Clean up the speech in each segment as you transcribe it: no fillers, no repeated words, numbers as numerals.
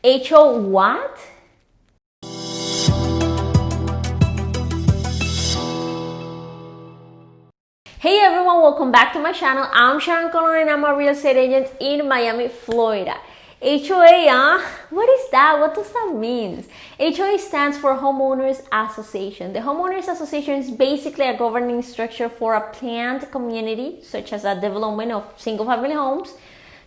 HO what? Hey everyone, welcome back to my channel. I'm Sharon Colon and I'm a real estate agent in Miami, Florida. HOA, what is that? What does that mean? HOA stands for Homeowners Association. The Homeowners Association is basically a governing structure for a planned community, such as a development of single-family homes,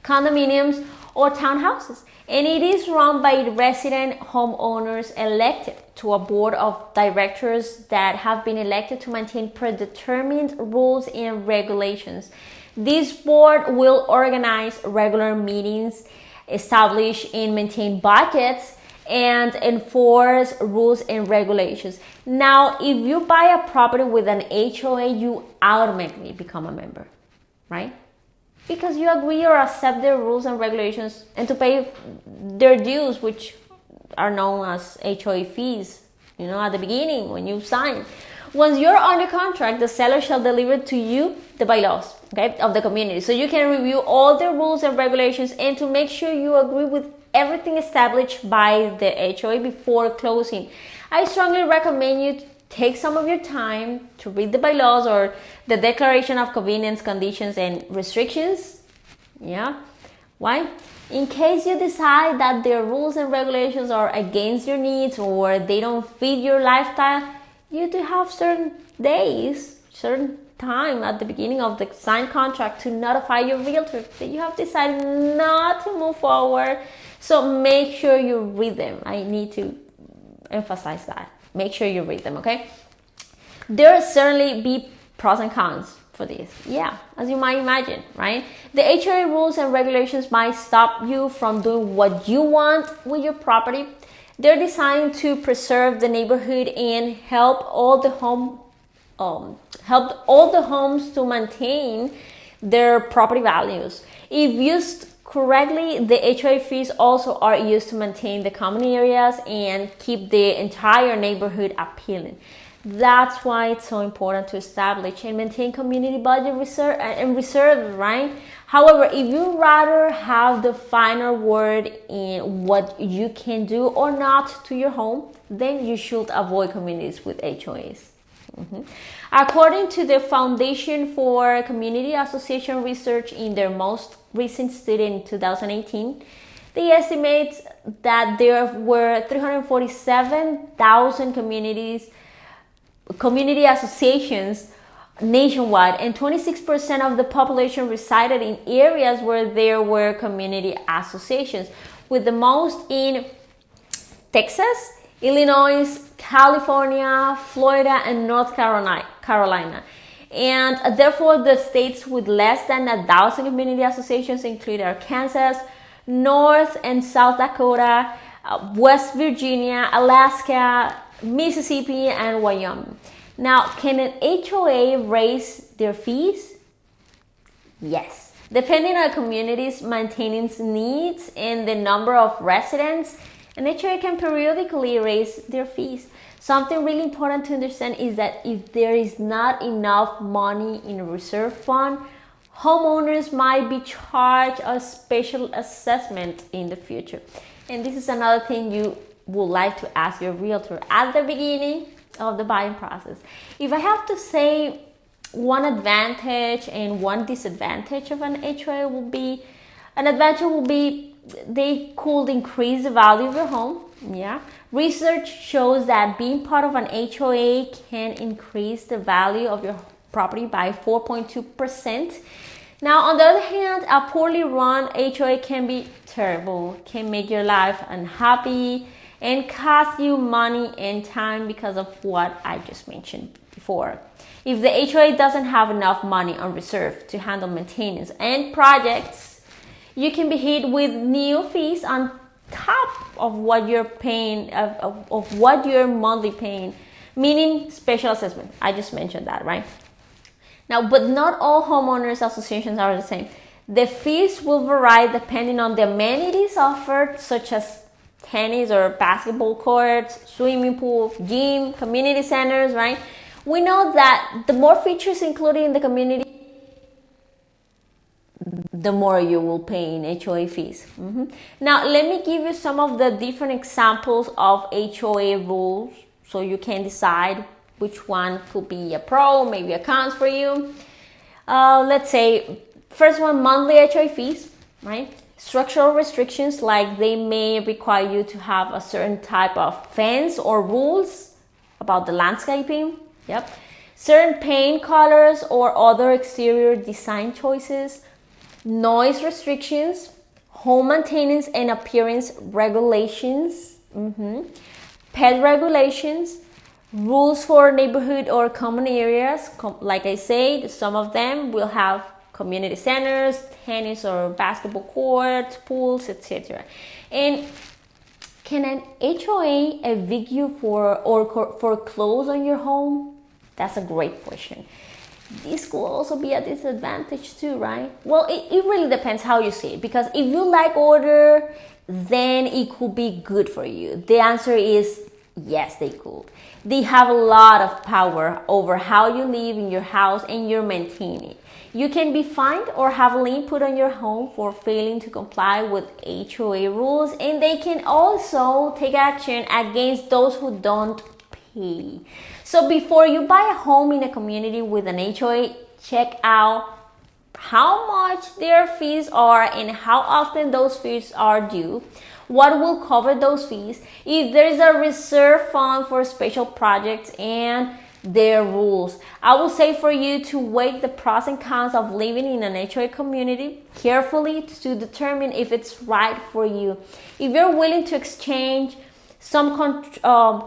condominiums, or townhouses. And it is run by resident homeowners elected to a board of directors that have been elected to maintain predetermined rules and regulations. This board will organize regular meetings, establish and maintain budgets, and enforce rules and regulations. Now, if you buy a property with an HOA, you automatically become a member, right? Because you agree or accept their rules and regulations and to pay their dues, which are known as HOA fees, at the beginning when you sign. Once you're under contract, the seller shall deliver to you the bylaws, of the community. So you can review all the rules and regulations and to make sure you agree with everything established by the HOA before closing. I strongly recommend you take some of your time to read the bylaws or the Declaration of Convenience, Conditions, and Restrictions. Why? In case you decide that their rules and regulations are against your needs or they don't fit your lifestyle, you do have certain days, certain time at the beginning of the signed contract to notify your realtor that you have decided not to move forward. So make sure you read them. I need to emphasize that. Make sure you read them, okay? There will certainly be pros and cons for this. As you might imagine, right? The HOA rules and regulations might stop you from doing what you want with your property. They're designed to preserve the neighborhood and help all the homes to maintain their property values. If used correctly, the HOA fees also are used to maintain the common areas and keep the entire neighborhood appealing. That's why it's so important to establish and maintain community budget reserve, right? However, if you rather have the final word in what you can do or not to your home, then you should avoid communities with HOAs. According to the Foundation for Community Association Research in their most recent study in 2018, they estimate that there were 347,000 community associations nationwide, and 26% of the population resided in areas where there were community associations, with the most in Texas, Illinois, California, Florida, and North Carolina. And therefore, the states with less than 1,000 community associations include Arkansas, North and South Dakota, West Virginia, Alaska, Mississippi, and Wyoming. Now, can an HOA raise their fees? Yes. Depending on a community's maintenance needs and the number of residents, an HOA can periodically raise their fees. Something really important to understand is that if there is not enough money in a reserve fund, homeowners might be charged a special assessment in the future. And this is another thing you would like to ask your realtor at the beginning of the buying process. If I have to say one advantage and one disadvantage of an HOA will be, an advantage will be they could increase the value of your home. Research shows that being part of an HOA can increase the value of your property by 4.2%. Now, on the other hand, a poorly run HOA can be terrible, can make your life unhappy, and cost you money and time because of what I just mentioned before. If the HOA doesn't have enough money on reserve to handle maintenance and projects, you can be hit with new fees on top of what you're paying, of what you're monthly paying, meaning special assessment. I just mentioned that, right? Now, but not all homeowners associations are the same. The fees will vary depending on the amenities offered, such as tennis or basketball courts, swimming pool, gym, community centers, right? We know that the more features included in the community, the more you will pay in HOA fees. Now, let me give you some of the different examples of HOA rules so you can decide which one could be a pro, maybe a cons for you. Let's say, first one, monthly HOA fees, right? Structural restrictions, like they may require you to have a certain type of fence or rules about the landscaping. Yep. Certain paint colors or other exterior design choices. Noise restrictions, home maintenance and appearance regulations, pet regulations, rules for neighborhood or common areas. Like I said, some of them will have community centers, tennis or basketball courts, pools, etc. And can an HOA evict you or foreclose on your home? That's a great question. This could also be a disadvantage too, right? Well, it really depends how you see it, because if you like order, then it could be good for you. The answer is yes, they could. They have a lot of power over how you live in your house and you maintain it. You can be fined or have a lien put on your home for failing to comply with HOA rules, and they can also take action against those who don't pay. So before you buy a home in a community with an HOA, check out how much their fees are and how often those fees are due, what will cover those fees, if there's a reserve fund for special projects, and their rules. I will say for you to weigh the pros and cons of living in an HOA community carefully to determine if it's right for you. If you're willing to exchange some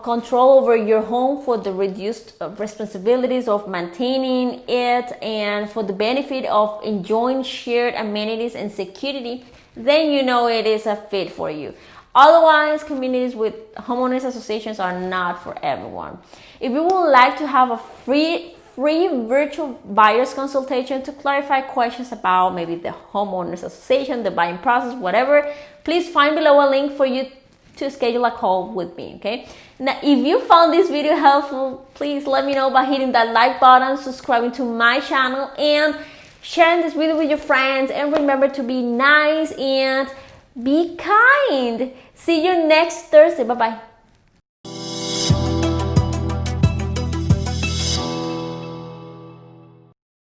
control over your home for the reduced responsibilities of maintaining it and for the benefit of enjoying shared amenities and security, then you know it is a fit for you. Otherwise, communities with homeowners associations are not for everyone. If you would like to have a free virtual buyer's consultation to clarify questions about maybe the homeowners association, the buying process, whatever, please find below a link for you to schedule a call with me, okay? Now, if you found this video helpful, please let me know by hitting that like button, subscribing to my channel, and sharing this video with your friends. And remember to be nice and be kind. See you next Thursday. Bye-bye.